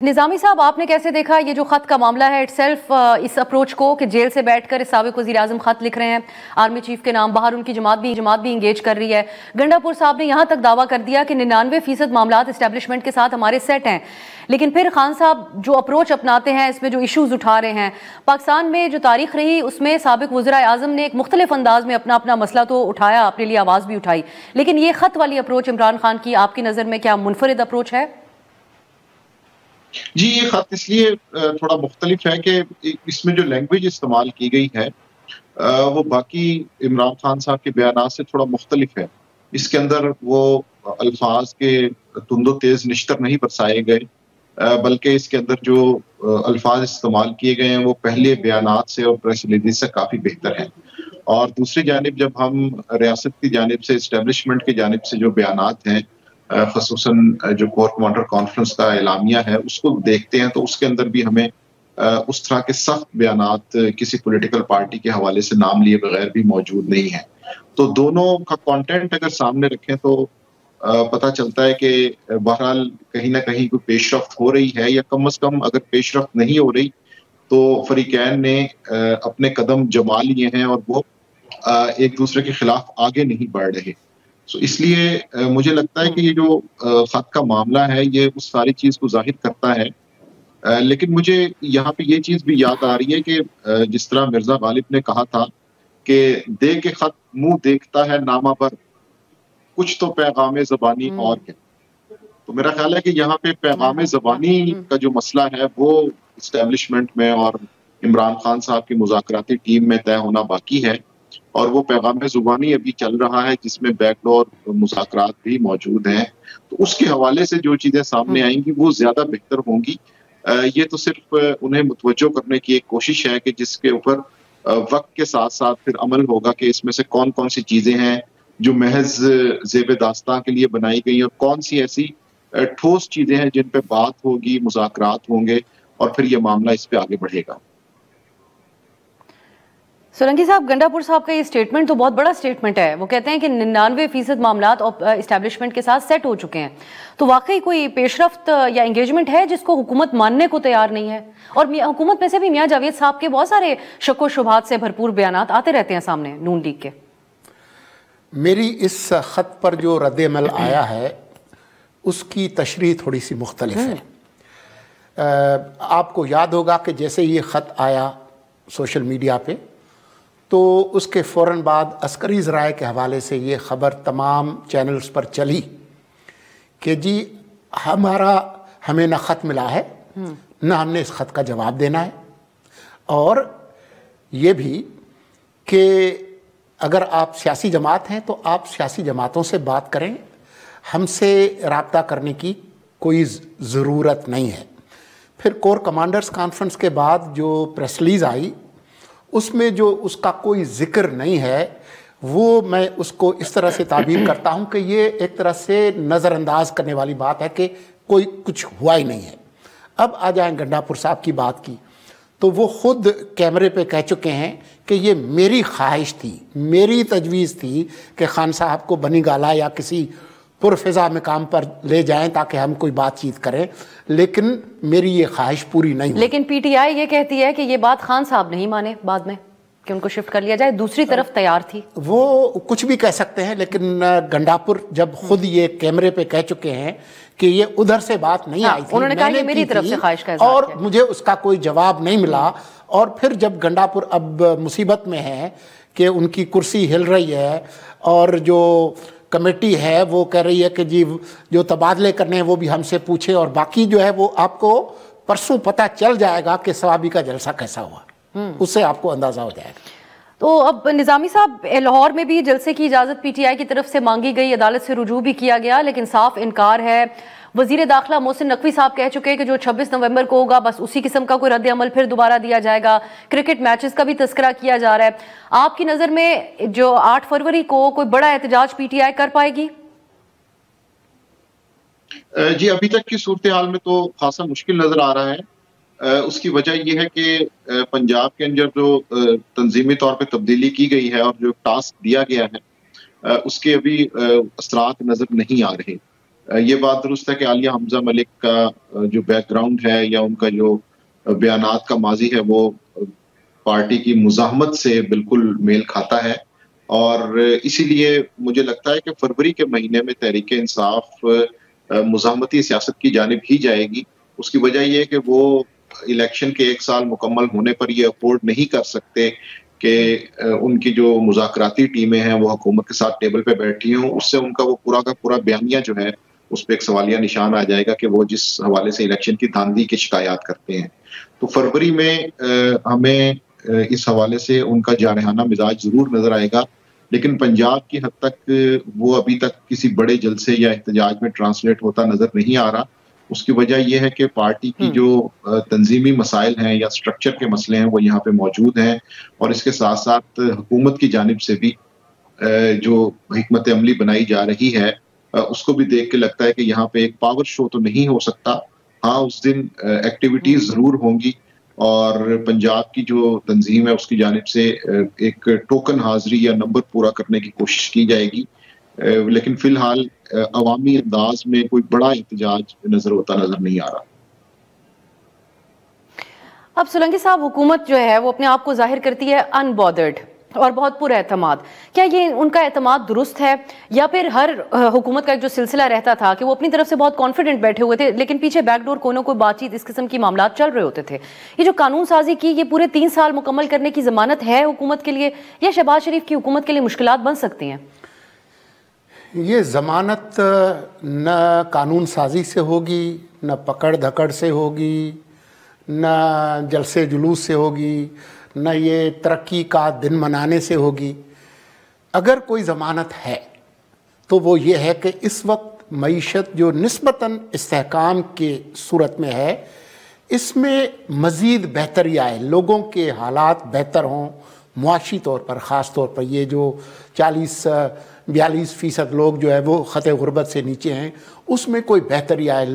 निज़ामी साहब, आपने कैसे देखा ये जो ख़त का मामला है इटसेल्फ, इस अप्रोच को कि जेल से बैठकर साबिक़ वज़ीर आज़म ख़त लिख रहे हैं आर्मी चीफ के नाम, बाहर उनकी जमात भी इंगेज कर रही है। गंडापुर साहब ने यहाँ तक दावा कर दिया कि 99% मामलात इस्टेब्लिशमेंट के साथ हमारे सेट हैं, लेकिन फिर खान साहब जो अप्रोच अपनाते हैं, इसमें जो इशूज़ उठा रहे हैं, पाकिस्तान में जो तारीख़ रही उसमें साबिक़ वज़ीर आज़म ने एक मुख्तलिफ अंदाज़ में अपना मसला तो उठाया, अपने लिए आवाज़ भी उठाई, लेकिन ये ख़त वाली अप्रोच इमरान खान की आपकी नज़र में क्या मुनफरिद अप्रोच है? जी, ये खत इसलिए थोड़ा मुख्तलिफ है कि इसमें जो लैंग्वेज इस्तेमाल की गई है वो बाकी इमरान खान साहब के बयानात से थोड़ा मुख्तलिफ है। इसके अंदर वो अल्फाज के तुंदो तेज निश्तर नहीं बरसाए गए, बल्कि इसके अंदर जो अल्फाज इस्तेमाल किए गए हैं वो पहले बयानात से और प्रेस रिलीज से काफ़ी बेहतर हैं। और दूसरी जानिब जब हम रियासत की जानिब से, इस्टेब्लिशमेंट की जानिब से जो बयानात हैं, ख़ुसूसन जो कोर कमांडर कॉन्फ्रेंस का एलामिया है, उसको देखते हैं तो उसके अंदर भी हमें उस तरह के सख्त बयानात किसी पॉलिटिकल पार्टी के हवाले से नाम लिए बगैर भी मौजूद नहीं है। तो दोनों का कंटेंट अगर सामने रखें तो पता चलता है कि बहरहाल कहीं ना कहीं कोई पेशरफ्त हो रही है, या कम से कम अगर पेशरफ्त नहीं हो रही तो फरीकैन ने अपने कदम जमा लिए हैं और वो एक दूसरे के खिलाफ आगे नहीं बढ़ रहे। सो इसलिए मुझे लगता है कि ये जो खत का मामला है ये उस सारी चीज़ को जाहिर करता है, लेकिन मुझे यहाँ पे ये चीज़ भी याद आ रही है कि जिस तरह मिर्ज़ा गालिब ने कहा था कि दे के खत मुंह देखता है नामा पर, कुछ तो पैगाम ज़बानी और है। तो मेरा ख्याल है कि यहाँ पे पैगाम ज़बानी का जो मसला है वो इस्टेब्लिशमेंट में और इमरान खान साहब की मुज़ाकराती टीम में तय होना बाकी है, और वो पैगाम ज़ुबानी अभी चल रहा है जिसमें बैकडोर मुज़ाकरात भी मौजूद हैं। तो उसके हवाले से जो चीज़ें सामने आएंगी वो ज़्यादा बेहतर होंगी। ये तो सिर्फ उन्हें मुतवज्जो करने की एक कोशिश है कि जिसके ऊपर वक्त के साथ साथ फिर अमल होगा कि इसमें से कौन कौन सी चीज़ें हैं जो महज ज़ेब दास्तां के लिए बनाई गई और कौन सी ऐसी ठोस चीज़ें हैं जिन पे बात होगी, मुज़ाकरात होंगे और फिर ये मामला इस पे आगे बढ़ेगा। सोलंकी साहब, गंडापुर साहब का ये स्टेटमेंट तो बहुत बड़ा स्टेटमेंट है। वो कहते हैं कि 99% मामलात इस्टेब्लिशमेंट के साथ सेट हो चुके हैं। तो वाकई कोई पेशरफ्त या एंगेजमेंट है जिसको हुकूमत मानने को तैयार नहीं है? और हुकूमत में से भी मियां जावेद साहब के बहुत सारे शक्को शुबहात से भरपूर बयानात आते रहते हैं सामने नून लीग के। मेरी इस खत पर जो रद्द-ए-अमल आया है उसकी तशरीह थोड़ी सी मुख्तलिफ है। आपको याद होगा कि जैसे ये ख़त आया सोशल मीडिया पे तो उसके फ़ौरन बाद अस्करी ज़राए के हवाले से ये ख़बर तमाम चैनल्स पर चली कि जी हमें न ख़त मिला है, न हमने इस ख़त का जवाब देना है, और ये भी कि अगर आप सियासी जमात हैं तो आप सियासी जमातों से बात करें, हमसे रब्ता करने की कोई ज़रूरत नहीं है। फिर कोर कमांडर्स कॉन्फ्रेंस के बाद जो प्रेस रिलीज़ आई उसमें जो उसका कोई जिक्र नहीं है, वो मैं उसको इस तरह से ताबीर करता हूँ कि ये एक तरह से नज़रअंदाज करने वाली बात है कि कोई कुछ हुआ ही नहीं है। अब आ जाएं गंडापुर साहब की बात की, तो वो ख़ुद कैमरे पे कह चुके हैं कि ये मेरी ख्वाहिश थी, मेरी तजवीज़ थी कि खान साहब को बनी गाला या किसी पुरफ़िज़ा मकाम पर ले जाएं ताकि हम कोई बातचीत करें, लेकिन मेरी ये ख्वाहिश पूरी नहीं हुई। लेकिन पीटीआई ये कहती है कि ये बात खान साहब नहीं माने बाद में कि उनको शिफ्ट कर लिया जाए, दूसरी तरफ तैयार थी। वो कुछ भी कह सकते हैं, लेकिन गंडापुर जब खुद ये कैमरे पे कह चुके हैं कि ये उधर से बात नहीं आई थी, उन्होंने कहा ये मेरी तरफ से ख्वाहिश का इज़हार और मुझे उसका कोई जवाब नहीं मिला। और फिर जब गंडापुर अब मुसीबत में है कि उनकी कुर्सी हिल रही है और जो कमेटी है वो कह रही है कि जी जो तबादले करने हैं वो भी हमसे पूछे, और बाकी जो है वो आपको परसों पता चल जाएगा कि सवाबी का जलसा कैसा हुआ, उससे आपको अंदाज़ा हो जाएगा। तो अब निज़ामी साहब, लाहौर में भी जलसे की इजाज़त पीटीआई की तरफ से मांगी गई, अदालत से रुजू भी किया गया, लेकिन साफ इनकार है। वज़ीर दाखिला मोहसिन नकवी साहब कह चुके हैं कि जो 26 नवंबर को होगा बस उसी किस्म का कोई रद्द अमल फिर दोबारा दिया जाएगा। क्रिकेट मैचेस का भी तस्करा किया जा रहा है। आपकी नज़र में जो 8 फरवरी को कोई बड़ा एहतजाज पीटीआई कर पाएगी? जी, अभी तक की सूरत हाल में तो खासा मुश्किल नज़र आ रहा है। उसकी वजह यह है कि पंजाब के अंदर जो तंजीमी तौर पे तब्दीली की गई है और जो टास्क दिया गया है उसके अभी असरात नज़र नहीं आ रहे। یہ بات درست ہے کہ عالیہ حمزہ ملک کا جو بیک گراؤنڈ ہے یا ان کا جو بیانات کا ماضی ہے وہ پارٹی کی مزاحمت سے بالکل میل کھاتا ہے، اور اسی لیے مجھے لگتا ہے کہ فروری کے مہینے میں تحریک انصاف مزاحمتی سیاست کی جانب ہی جائے گی۔ اس کی وجہ یہ ہے کہ وہ الیکشن کے 1 سال مکمل ہونے پر یہ افورڈ نہیں کر سکتے کہ ان کی جو مذاکراتی ٹیمیں ہیں وہ حکومت کے ساتھ ٹیبل پہ بیٹھی ہوں، اس سے ان کا وہ پورا کا پورا بیانیہ جو ہے اس پہ ایک سوالیہ نشان آ جائے گا کہ وہ جس حوالے سے الیکشن کی دھاندلی کی شکایات کرتے ہیں۔ تو فروری میں ہمیں اس حوالے سے ان کا جارحانہ مزاج ضرور نظر آئے گا، لیکن پنجاب کی حد تک وہ ابھی تک کسی بڑے جلسے یا احتجاج میں ٹرانسلیٹ ہوتا نظر نہیں آ رہا۔ اس کی وجہ یہ ہے کہ پارٹی کی جو تنظیمی مسائل ہیں یا سٹرکچر کے مسئلے ہیں وہ یہاں پہ موجود ہیں، اور اس کے ساتھ ساتھ حکومت کی جانب سے بھی جو حکمت عملی بنائی جا رہی ہے اس کو بھی دیکھ کے لگتا ہے کہ یہاں پہ ایک پاور شو تو نہیں ہو سکتا۔ ہاں، اس دن ایکٹیویٹیز ضرور ہوں گی، اور پنجاب کی جو تنظیم ہے اس کی جانب سے ایک ٹوکن حاضری یا نمبر پورا کرنے کی کوشش کی جائے گی، لیکن فی الحال عوامی انداز میں کوئی بڑا احتجاج ہوتا نظر نہیں آ رہا۔ اب سولنگی صاحب، حکومت جو ہے وہ اپنے آپ کو ظاہر کرتی ہے ان بارڈرڈ اور بہت پر اعتماد، کیا یہ ان کا اعتماد درست ہے، یا پھر ہر حکومت کا ایک جو سلسلہ رہتا تھا کہ وہ اپنی طرف سے بہت کانفیڈنٹ بیٹھے ہوئے تھے لیکن پیچھے بیک ڈور کونوں کوئی بات چیت اس قسم کی معاملات چل رہے ہوتے تھے؟ یہ جو قانون سازی کی یہ پورے 3 سال مکمل کرنے کی ضمانت ہے حکومت کے لیے، یا شہباز شریف کی حکومت کے لیے مشکلات بن سکتی ہیں؟ یہ ضمانت نہ قانون سازی سے ہوگی، نہ پکڑ دھکڑ سے ہوگی، نہ جلسے جلوس سے ہوگی، نہ یہ ترقی کا دن منانے سے ہوگی۔ اگر کوئی ضمانت ہے تو وہ یہ ہے کہ اس وقت معیشت جو نسبتاً استحکام کے صورت میں ہے، اس میں مزید بہتری آئے، لوگوں کے حالات بہتر ہوں معاشی طور پر، خاص طور پر یہ جو 42% لوگ جو ہے وہ خط غربت سے نیچے ہیں، اس میں کوئی بہتری آئے۔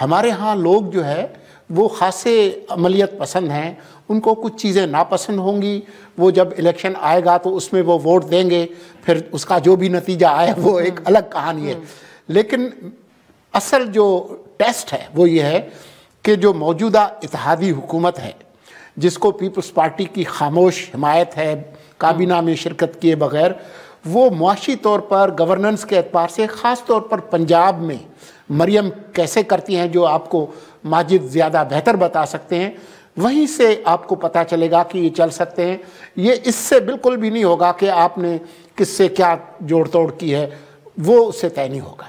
ہمارے ہاں لوگ جو ہے وہ خاصے عملیت پسند ہیں، ان کو کچھ چیزیں ناپسند ہوں گی، وہ جب الیکشن آئے گا تو اس میں وہ ووٹ دیں گے، پھر اس کا جو بھی نتیجہ آئے وہ ایک الگ کہانی ہے۔ لیکن اصل جو ٹیسٹ ہے وہ یہ ہے کہ جو موجودہ اتحادی حکومت ہے، جس کو پیپلز پارٹی کی خاموش حمایت ہے کابینہ میں شرکت کیے بغیر، وہ معاشی طور پر گورننس کے اعتبار سے، خاص طور پر پنجاب میں مریم کیسے کرتی ہیں جو آپ کو ماجد زیادہ بہتر بتا سکتے ہیں، وہیں سے آپ کو پتہ چلے گا کہ یہ چل سکتے ہیں۔ یہ اس سے بالکل بھی نہیں ہوگا کہ آپ نے کس سے کیا جوڑ توڑ کی ہے، وہ اس سے طے نہیں ہوگا۔